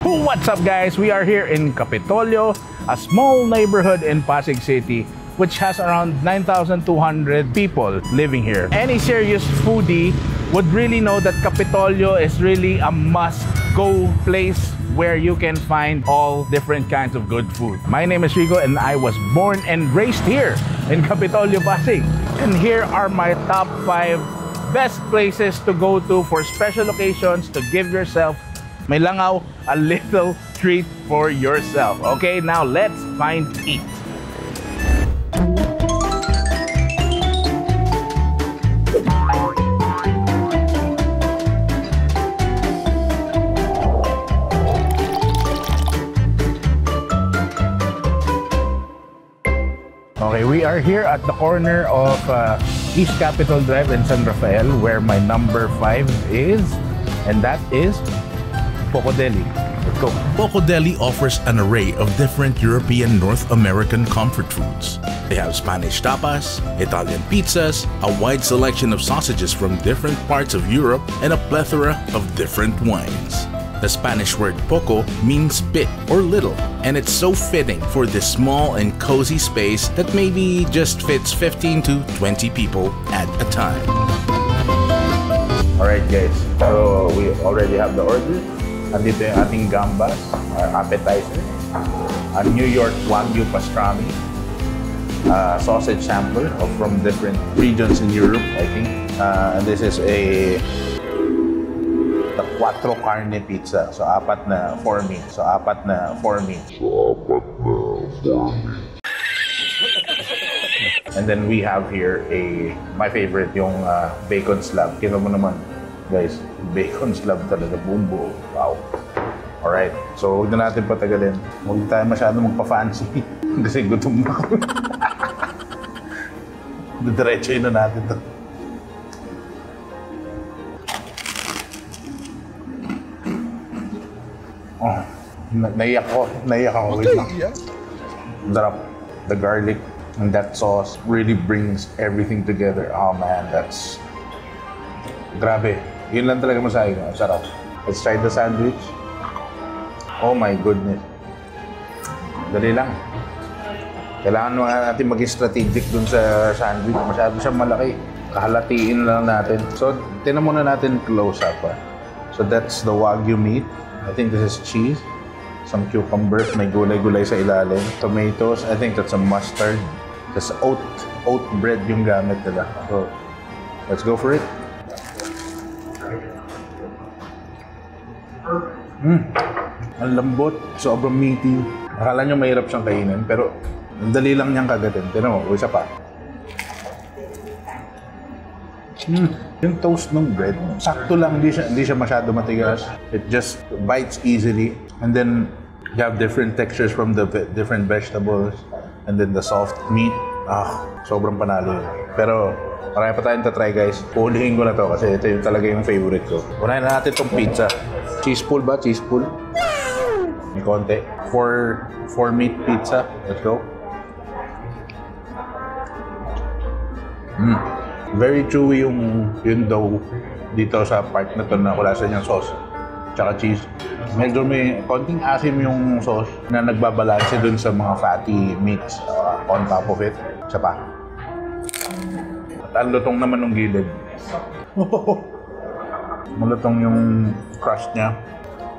What's up guys? We are here in Capitolio, a small neighborhood in Pasig City which has around 9,200 people living here. Any serious foodie would really know that Capitolio is really a must-go place where you can find all different kinds of good food. My name is Rico and I was born and raised here in Capitolio, Pasig. And here are my top 5 best places to go to for special occasions to give yourself may langaw, a little treat for yourself. Okay, now let's find eat. Okay, we are here at the corner of East Capitol Drive in San Rafael, where my number 5 is, and that is Poco Deli. Let's go. Poco Deli offers an array of different European North American comfort foods. They have Spanish tapas, Italian pizzas, a wide selection of sausages from different parts of Europe, and a plethora of different wines. The Spanish word poco means bit or little, and it's so fitting for this small and cozy space that maybe just fits 15 to 20 people at a time. Alright guys, so we already have the order. Andito yung ating gambas, our appetizer, a New York Wagyu pastrami, sausage sampler from different regions in Europe, I think. And this is the quattro carne pizza. So apat na for me. And then we have here my favorite, yung bacon slab. Kita mo naman, guys, bacon slab talaga, bumbo. Wow. Alright, so huwag na natin patagalin. Huwag tayo masyado magpa-fancy. Kasi gutom na ako. Diretsoin na natin to. Oh, naiyak ako. Wait lang. Sarap. The garlic and that sauce really brings everything together. Oh man, that's grabe. Yun lang talaga masahe ko. Sarap. Let's try the sandwich. Oh my goodness. Dali lang. Kailangan natin maging strategic dun sa sandwich. Masyado siyang malaki. Kahalatiin lang natin. So, tinan muna natin close up. So, that's the Wagyu meat. I think this is cheese. Some cucumbers. May gulay-gulay sa ilalim. Tomatoes. I think that's a mustard. That's oat bread yung gamit nila. So, let's go for it. Ang lambot, sobrang meaty. Akala nyo mahirap siyang kainin, pero ang dali lang niyang kagatin. Tignan mo, isa pa. Yung toast ng bread, sakto lang, hindi siya masyado matigas. It just bites easily. And then, you have different textures from the different vegetables. And then the soft meat. Sobrang panalo yun. Pero, marami pa tayong tatry guys. Uulihin ko na to kasi ito yung talaga yung favorite ko. Unahin na natin itong pizza. Cheese pool ba? Cheese pool? May konti. 4 meat pizza. Let's go. Very chewy yung dough dito sa part na to na wala sa niyang sauce. Tsaka cheese. Medyo may konting asim yung sauce na nagbabalanse dun sa mga fatty meats on top of it. Isa pa. At ang lutong naman ng gilid. Malutong yung crust niya.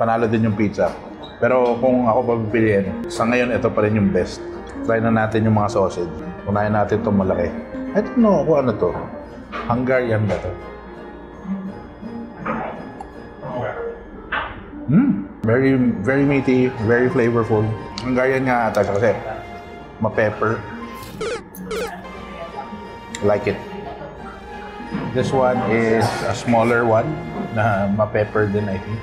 Panalo din yung pizza. Pero kung ako papipiliin, sa ngayon ito pa rin yung best. Try na natin yung mga sausage. Unahin natin itong malaki. I don't know kung ano to. Hungarian ba to? Very, very meaty, very flavorful. Hungarian nga ata kasi ma-pepper. Like it. This one is a smaller one na ma-pepper din, I think.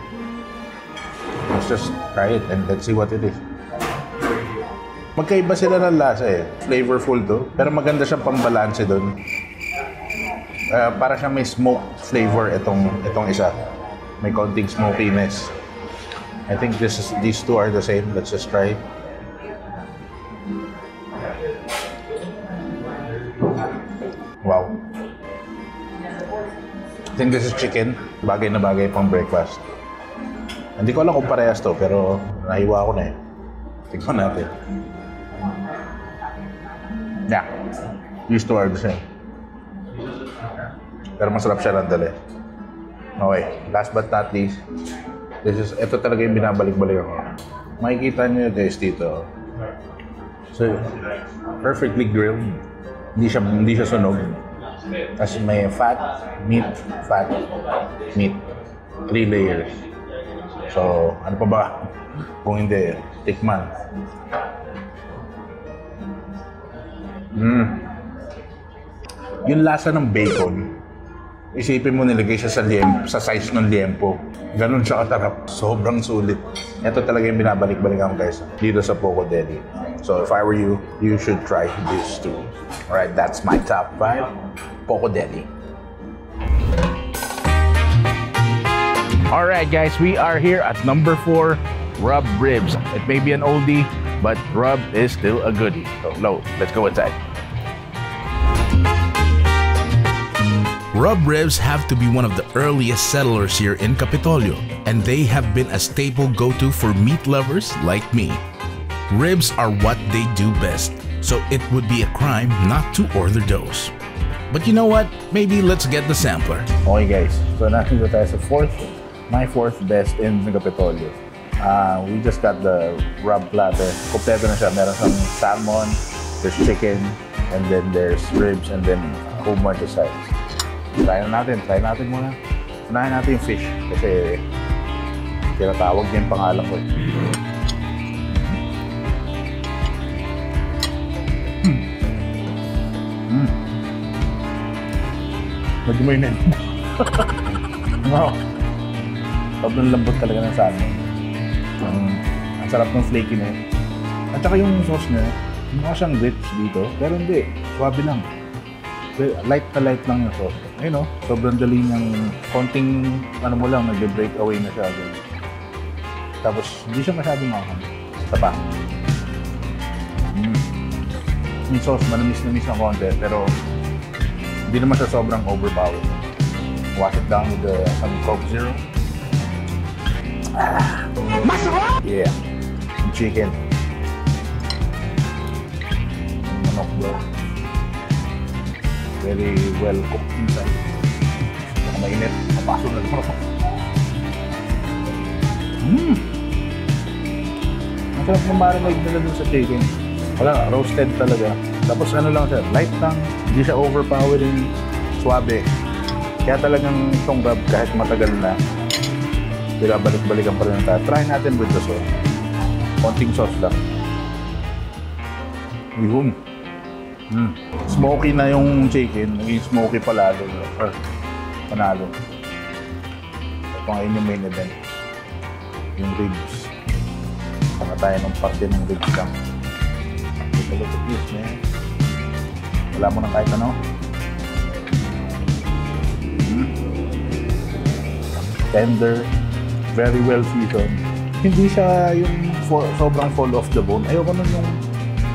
Let's just try it and let's see what it is. Magkaiba sila ng lasa eh. Flavorful to. Pero maganda siyang pambalanse doon. Para siyang may smoked flavor itong isa. May konting smokiness. I think these two are the same. Let's just try. Wow. I think this is chicken. Bagay na bagay pang breakfast. And Hindi ko alam kung parehas to, pero nahiwa ko na eh. Tignan natin. Yeah. These two are the same. Pero masarap siya nandali. Okay, last but not least, ito talaga yung binabalik-balik ako. Makikita nyo guys dito. So, perfectly grilled. Hindi siya sunog. Kasi may fat, meat. 3 layers. So, ano pa ba? Kung hindi, tikman. Yung lasa ng bacon, isipin mo nilagay siya sa size ng liempo. Ganun siya katarap. Sobrang sulit. Ito talaga yung binabalik-balikan guys dito sa Poco Deli. So if I were you, you should try this too. Alright, that's my top 5 Poco Deli. Alright guys, we are here at number 4, Rub Ribs. It may be an oldie, but Rub is still a goodie. So let's go inside. Rub Ribs have to be one of the earliest settlers here in Capitolio, and they have been a staple go-to for meat lovers like me. Ribs are what they do best, so it would be a crime not to order those. But you know what? Maybe let's get the sampler. Okay guys, so nandito tayo sa my fourth best in Capitolio. We just got the rub platter. Kompleto na siya. Meron siyang salmon, there's chicken, and then there's ribs, and then a whole bunch of sides. Try natin muna. Unahin natin yung fish kasi tinatawag niya yung pangalan ko. Medyo may nen. Wow. Sobrang lambot talaga ng salmon. Ang sarap ng flaky na yun. At saka yung sauce niya, mukha siyang grits dito, pero hindi. Swabe lang. Light na light lang yung sauce. Ayun o, sobrang dali niyang konting ano mo lang, nag-break away na siya. Tapos, hindi siya masyadong makakam. Basta pa. Yung sauce, manamis-namis na konti, pero hindi naman siya sobrang overpowered. Wash it down with some Coke Zero. Masarap! Yeah. Yung chicken. Manok bro. Very well cooked inside. Baka mainit, mapaso na naman ako. Ang sarap ng marinade nila dun sa chicken. Wala, roasted talaga. Tapos ano lang siya, light lang. Hindi siya overpowering, swabe. Kaya talagang itong rub kahit matagal na, balik-balikan pa rin tayo. Try natin with the sauce. Konting sauce lang. Yun. Smoky na yung chicken, naging smoky palalo. Panalo. Ito ngayon yung main event. Yung ribs. Saka tayo ng parte ng ribs lang. Take a look at this, man. Wala mo na kahit ano. Tender. Very well seasoned. Hindi siya yung sobrang fall off the bone. Ayoko nun yung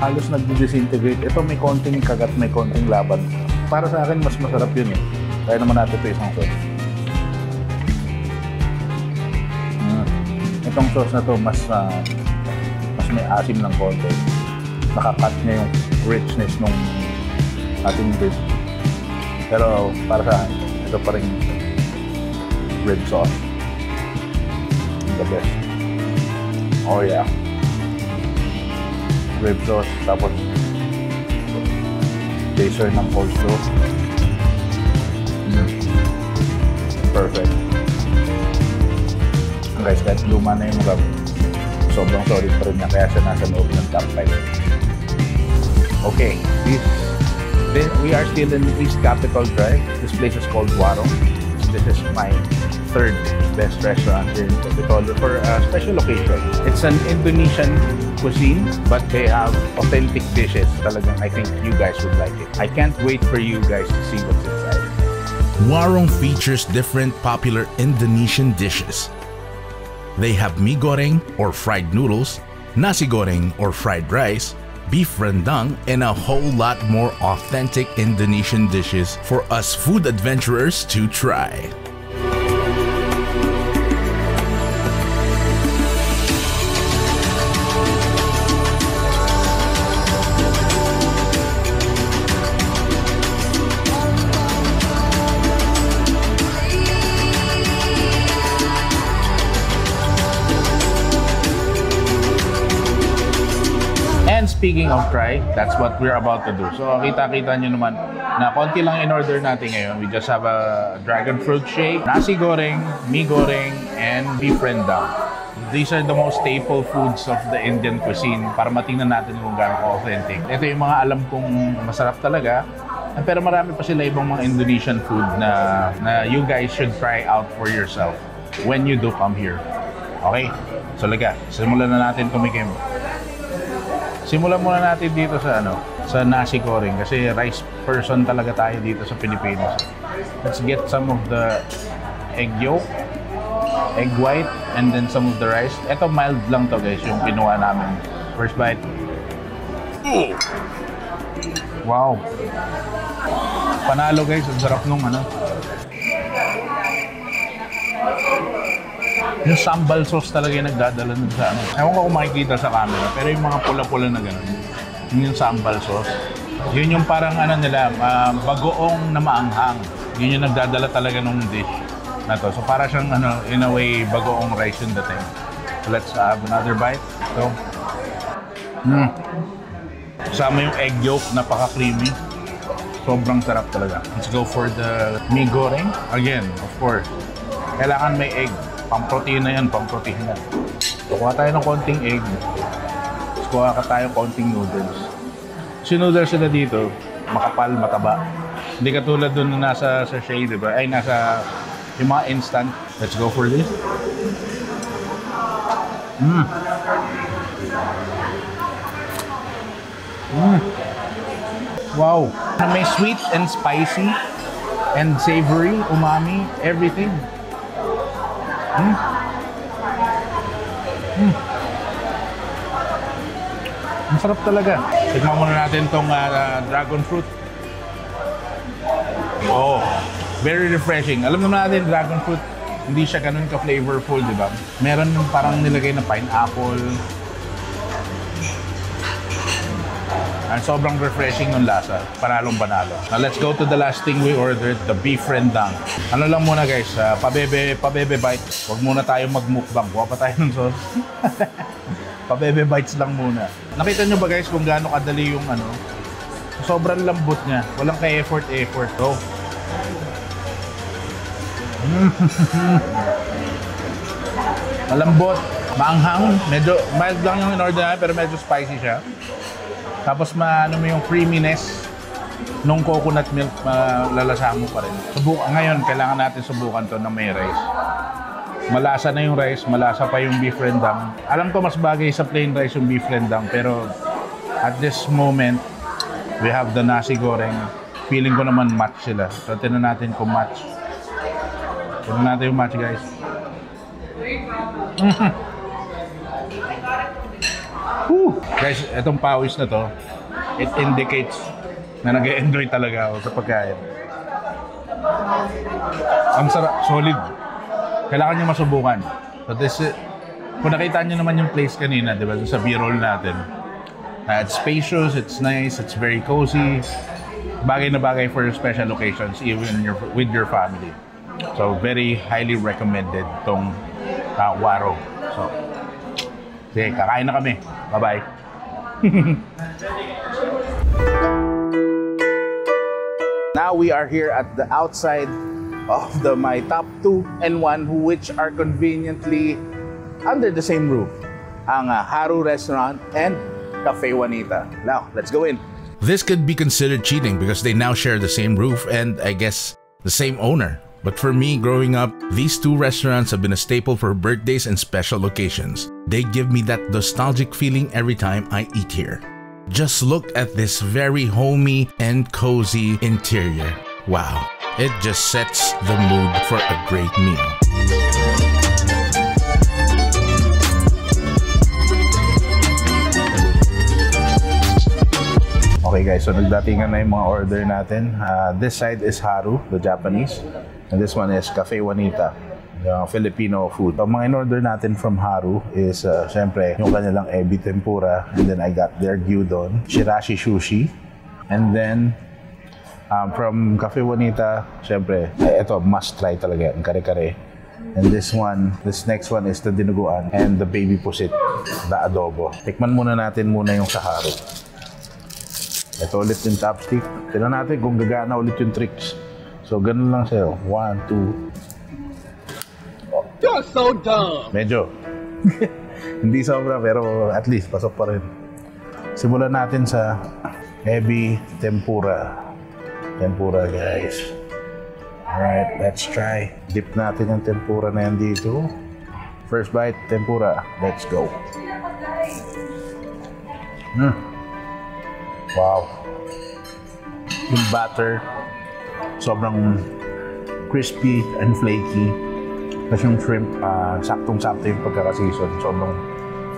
halos nag-disintegrate. Ito may konting kagat, may konting laban. Para sa akin, mas masarap yun eh. Kaya naman natin ito isang sauce. Itong sauce na to, mas may asim ng konti. Nakakat niya yung richness ng ating rib. Pero para sa akin, ito pa rin rib sauce. The best. Oh yeah. Rib sauce, tapos taster ng coleslaw. Perfect. Guys, kahit luma na yung rub, sobrang solid pa rin niya, kaya siya nasa loob ng top 5. Okay, we are still in East Capitol Drive. This place is called Warung. This is my third best restaurant here in Capitolio for a special occasion. It's an Indonesian cuisine, but they have authentic dishes. Talagang I think you guys would like it. I can't wait for you guys to see what's inside. Warung features different popular Indonesian dishes. They have mie goreng or fried noodles, nasi goreng or fried rice, beef rendang, and a whole lot more authentic Indonesian dishes for us food adventurers to try. speaking of try, that's what we're about to do. So kita-kita nyo naman na konti lang in order natin ngayon. We just have a dragon fruit shake, nasi goreng, mee goreng, and beef rendang. These are the most staple foods of the Indian cuisine para matingnan natin kung gaano authentic. Ito yung mga alam kong masarap talaga. Pero marami pa sila ibang mga Indonesian food na you guys should try out for yourself when you do come here. Okay? So laga, simulan na natin tumikim. Simulan muna natin dito sa sa nasi goreng kasi rice person talaga tayo dito sa Pilipinas. Let's get some of the egg yolk, egg white, and then some of the rice. Ito mild lang to guys, yung kinuha namin. First bite. Wow. Panalo guys, ang sarap nung yung sambal sauce talaga yung nagdadala nun sa Ewan ko kung makikita sa camera, pero yung mga pula-pula na gano'n, yung sambal sauce. Yun yung parang nila, bagoong na maanghang. Yun yung nagdadala talaga nung dish na to. So para siyang in a way, bagoong rice yung dating. So let's have another bite. So, kasama yung egg yolk, napaka-creamy. Sobrang sarap talaga. Let's go for the mee goreng. Again, of course, kailangan may egg. Pang-protein na yan, pang-protein na. So, kuha tayo ng konting egg. Tapos kuha ka tayo konting noodles. So, noodles sila dito, makapal, mataba. Hindi katulad dun na nasa sachet, di ba? Ay, nasa yung mga instant. Let's go for this. Wow! May sweet and spicy and savory, umami, everything. Ang sarap talaga. Tikman muna natin tong dragon fruit. Oh, very refreshing. Alam naman natin, dragon fruit, hindi siya ganun ka-flavorful, di ba? Meron yung parang nilagay na pineapple. And sobrang refreshing ng lasa. Panalong-panalo. Now let's go to the last thing we ordered, the beef rendang. Ano lang muna guys, pabebe bites. Huwag muna tayo magmukbang. Kuha pa tayo ng sauce. Pabebe bites lang muna. Nakita nyo ba guys kung gaano kadali yung sobrang lambot niya. Walang ka-effort. So, malambot, maanghang. Medyo mild lang yung in-order namin pero medyo spicy siya. Tapos mo yung creaminess nung coconut milk, lalasa mo pa rin. Ngayon, kailangan natin subukan to na may rice. Malasa na yung rice, malasa pa yung beef rendang. Alam ko mas bagay sa plain rice yung beef rendang, pero at this moment, we have the nasi goreng. Feeling ko naman match sila. So, tingnan natin kung match. Tingnan natin yung match, guys. Guys, itong pawis na to, it indicates na nag-enjoy talaga ako sa pagkain. Ang sarap, solid. Kailangan nyo masubukan. So kung nakita nyo naman yung place kanina, di ba, sa B-roll natin, it's spacious, it's nice, it's very cozy. Bagay na bagay for special occasions, even with your family. So, very highly recommended tong Waro. So, sige, kakain na kami. Bye-bye. Now we are here at the outside of my top 2 and 1 which are conveniently under the same roof. Ang Haru Restaurant and Cafe Juanita. Now, let's go in. This could be considered cheating because they now share the same roof and I guess the same owner. But for me, growing up, these two restaurants have been a staple for birthdays and special occasions. They give me that nostalgic feeling every time I eat here. Just look at this very homey and cozy interior. Wow, it just sets the mood for a great meal. Okay guys, so nagdatingan na yung mga order natin. This side is Haru, the Japanese. And this one is Cafe Juanita, yung Filipino food. Ang mga in-order natin from Haru is, syempre, yung kanilang ebi tempura. And then I got their gyudon, shirashi sushi. And then, from Cafe Juanita, syempre, ito, must try talaga yan, kare-kare. And this next one is the dinuguan and the baby pusit, the adobo. Tikman muna natin yung sa haro. Ito ulit yung chopstick. Tignan natin kung gagana ulit yung tricks. So, ganun lang sa'yo. 1, 2. Oh. You're so dumb! Medyo. Hindi sobra, pero at least pasok pa rin. Simulan natin sa heavy tempura. Tempura, guys. Alright, let's try. Dip natin yung tempura na yan dito. First bite, tempura. Let's go. Wow. Yung batter, sobrang crispy and flaky. Tapos yung shrimp, saktong-sakto yung pagkakaseason. Sobrang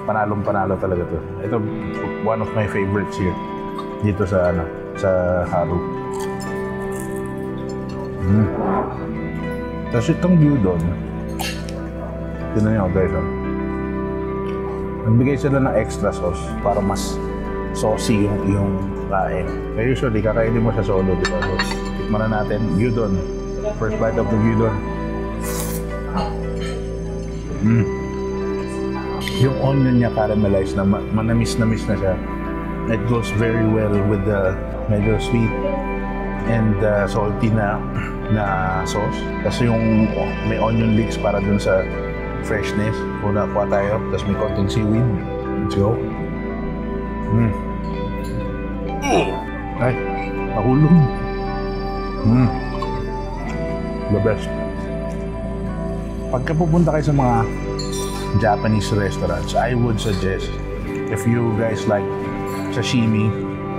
panalong-panalo talaga to. Ito, one of my favorites here. Dito sa Haru. Tapos itong gyudon, tignan nyo guys, nagbigay sila ng extra sauce para mas saucy yung kain. Kaya usually, kakainin mo siya solo, diba? So, tikman na natin, gyudon. First bite of the gyudon. Yung onion niya caramelized na manamis-namis na siya. It goes very well with the medyo sweet and salty na sauce. Kasi yung may onion leeks para dun sa freshness. Una kuha tayo, tapos may konting seaweed. Let's go. Ay, nahulog. The best. Pagka pupunta kayo sa mga Japanese restaurants, I would suggest, if you guys like sashimi,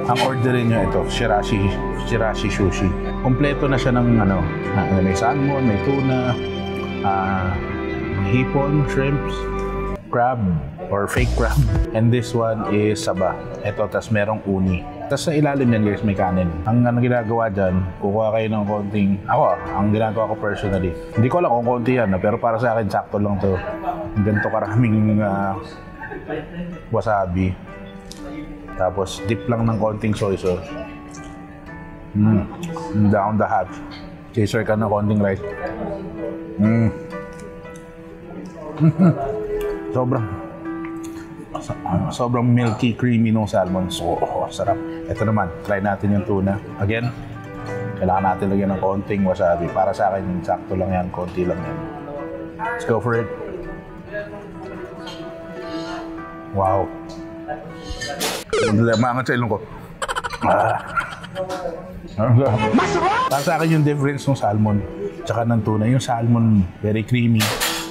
ang orderin nyo ito, shirashi sushi. Kompleto na siya ng may salmon, may tuna, hipon, shrimps, crab, or fake crab. And this one is saba. Ito, tas merong uni. Tas sa ilalim yan guys, may kanin. Ang ginagawa dyan, kukuha kayo ng konting, ang ginagawa ko personally. Hindi ko alam kung konti yan, pero para sa akin, sakto lang to. Ganito karaming wasabi. Tapos, dip lang ng konting soy sauce. Down the hatch. Chaser ka ng konting rice. Sobrang milky, creamy ng salmon. So, sarap. Ito naman, try natin yung tuna. Again, kailangan natin lagyan ng konting wasabi. Para sa akin, sakto lang yan, konti lang yan. Let's go for it. Wow. Mangat sa ilong ko. Para sa akin yung difference ng salmon tsaka ng tuna. Yung salmon, very creamy.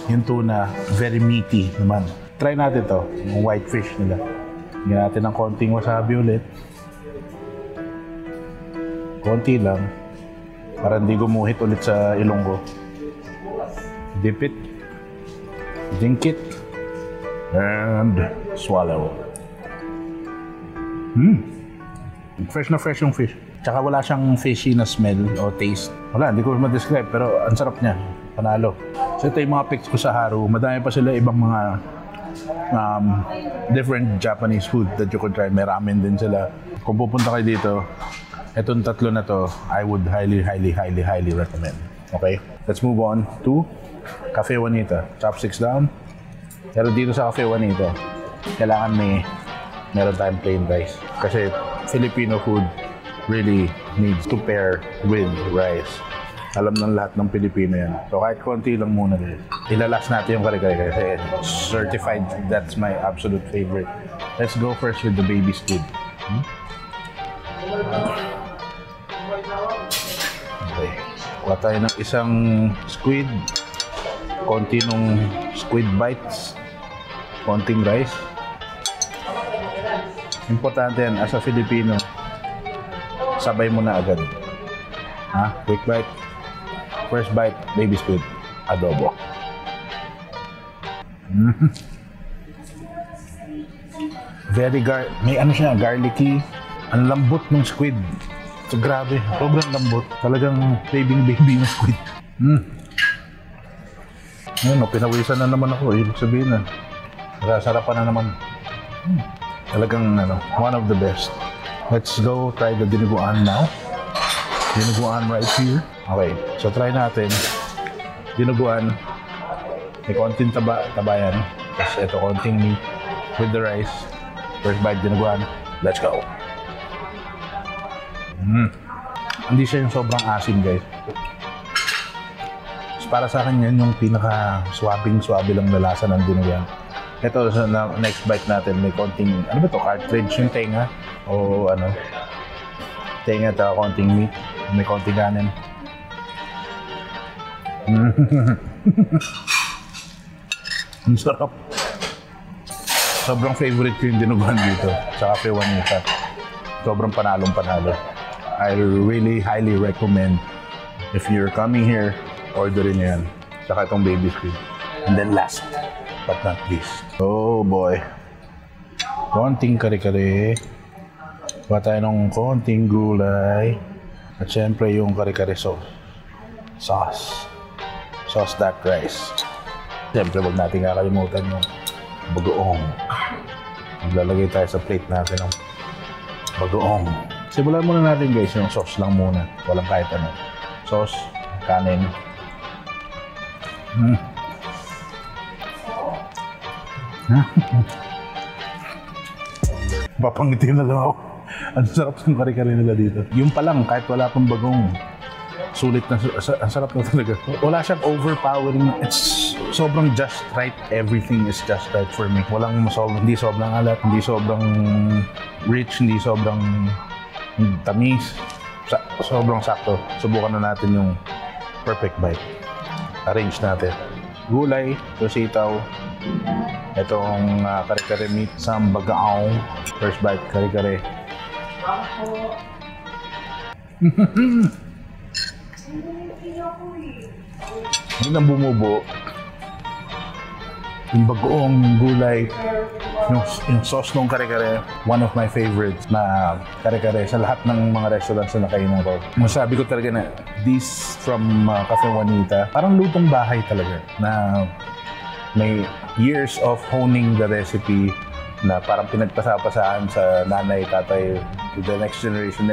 Yung tuna, very meaty naman. Try natin to, yung white fish nila. Hingyan natin ng konting wasabi ulit. Konti lang. Para hindi gumuhit ulit sa ilong ko. Dip it. Dink it. And swallow. Fresh na fresh yung fish. Tsaka wala siyang fishy na smell o taste. Wala, hindi ko ma-describe pero ang sarap niya. Panalo. So ito yung mga pics ko sa Haru. Madami pa sila ibang mga different Japanese food that you could try. May ramen din sila. Kung pupunta kayo dito, itong tatlo na to, I would highly recommend. Okay? Let's move on to Cafe Juanita. Chopsticks down. Pero dito sa Cafe Juanita, kailangan meron tayong plain rice. Kasi Filipino food really needs to pair with rice. Alam ng lahat ng Pilipino yan. So kahit konti lang muna din. Ilalas natin yung kare-kare kasi certified that's my absolute favorite. Let's go first with the baby squid. Okay. Kuha tayo ng isang squid. Konti nung squid bites. Konting rice. Importante yan, as a Filipino, sabay mo na agad. Quick bite. First bite, baby squid, adobo. May siya, garlicky. Ang lambot ng squid. So, grabe, sobrang lambot. Talagang baby yung squid. Ayun, pinawisan na naman ako. Ibig sabihin na, sarapan na naman. Talagang one of the best. Let's go try the dinuguan now. Dinuguan right here. Okay, so try natin. Dinuguan, May konting taba yan. Tapos ito, konting meat with the rice. First bite, dinuguan. Let's go. Hindi siya yung sobrang asim, guys. Para sa akin yan yung pinaka-swabe lang na lasa ng dinuguan. Ito, sa next bite natin, may konting, ano ba to, cartridge yung tenga? O ano? Tenga, ta konting meat. May konting kanin. Ang sarap. Sobrang favorite ko yung dinuguan dito sa Cafe Juanita. Sobrang panalo. I really highly recommend if you're coming here, orderin nyo yan. Saka itong baby squid. And then last but not least. Oh boy. Konting kare-kare. Kuha tayo ng konting gulay. At syempre yung kare-kare sauce. Sauce that rice. Syempre wag natin kakalimutan yung bagoong. Maglalagay tayo sa plate natin ng bagoong. Simulan muna natin guys yung sauce lang muna. Walang kahit ano. Sauce, kanin. Papangiti na lang ako. Ang sarap ng kare-kare nila dito. Yung pa lang, kahit wala pang bagong, sulit na, ang sarap na talaga. Wala siyang overpowering. It's sobrang just right. Everything is just right for me. Hindi sobrang alat, hindi sobrang rich, hindi sobrang tamis. Sobrang sakto. Subukan na natin yung perfect bite. Arrange natin. Gulay, sitaw, itong kare-kare meat, sambagaong. First bite, kare-kare. Hindi nang bumubo. Yung bagoong, yung gulay, yung sauce ng kare-kare, one of my favorites na kare-kare sa lahat ng mga restaurants na nakainan ko. Masabi ko talaga na this from Cafe Juanita, parang lutong bahay talaga na may years of honing the recipe na parang pinagpasa-pasaan sa nanay, tatay, to the next generation,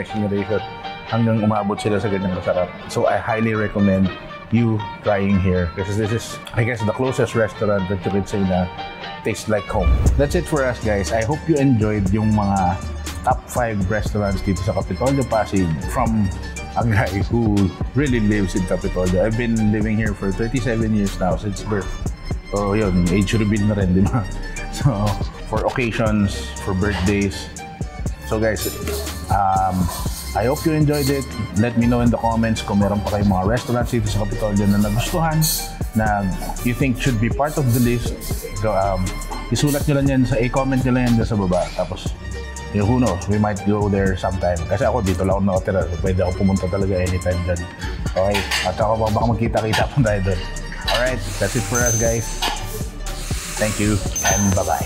hanggang umabot sila sa ganyang masarap. So I highly recommend you trying here because this is, I guess, the closest restaurant that you could say na tastes like home. That's it for us guys. I hope you enjoyed yung mga top 5 restaurants dito sa Capitolio, Pasig from a guy who really lives in Capitolio. I've been living here for 37 years now since birth. So yun, age reveal na rin, di ba? So for occasions, for birthdays. So guys, I hope you enjoyed it. Let me know in the comments kung meron pa kayong mga restaurants dito sa Capitolio na nagustuhan, na you think should be part of the list. Isulat nyo lang yan, i-comment nyo lang yan sa baba. Tapos, who knows, we might go there sometime. Kasi ako dito lang ako nakatira, so pwede ako pumunta talaga anytime dyan. Okay, at ako baka magkita-kita pa tayo doon. Alright, that's it for us guys. Thank you and bye-bye.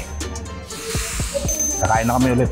Kakain na kami ulit.